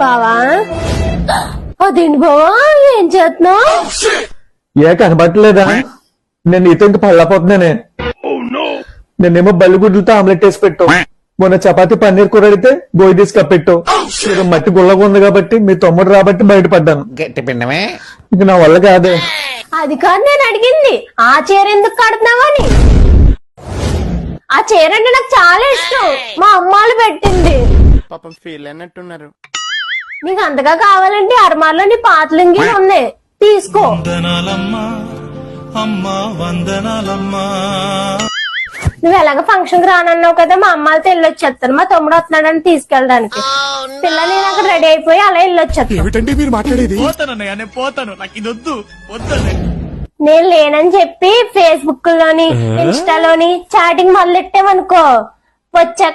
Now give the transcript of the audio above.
బావా అదేంటి బావా ఏం చేస్తున్నావు? ఏ కనబట్టలేదా? నేను నీతో ఇంక పళ్ళపోతున్నానే. నేనేమో బల్లిగుడ్లతో ఆమ్లెట్ వేసి పెట్టావు. మొన్న చపాతీ పన్నీర్ కూర అడిగితే గోయి తీసి కప్పెట్టావు. మీరు మట్టి గుల్లగా ఉంది కాబట్టి మీ తమ్ముడు రాబట్టి బయటపడ్డాను. గట్టి పిండమే. ఇంక నా వల్ల కాదే. అది కాదు నేను అడిగింది, ఆ చీర ఎందుకు కడుతున్నావని. ఆ చీర అంటే నాకు చాలా ఇష్టం, మా అమ్మాళ్ళు పెట్టింది. పాపం ఫీల్ అయినట్టున్నారు. నీకు అంతగా కావాలంటే అర్మార్లో నీ పాతలింగి ఉన్నాయి, తీసుకో. నువ్వు ఎలాగ ఫంక్షన్ కి రానన్నావు కదా, మా అమ్మాలతో వెళ్ళొచ్చేస్తాను. మా తమ్ముడు వస్తున్నాడని తీసుకెళ్ళడానికి. పిల్లలు నేను అక్కడ రెడీ అయిపోయి అలా వెళ్ళొచ్చేస్తాను. ఏమిటండి మీరు మాట్లాడేది? నేను లేనని చెప్పి ఫేస్బుక్ లోని ఇన్స్టాలోని చాటింగ్ మొదలెట్టామనుకో, వచ్చాక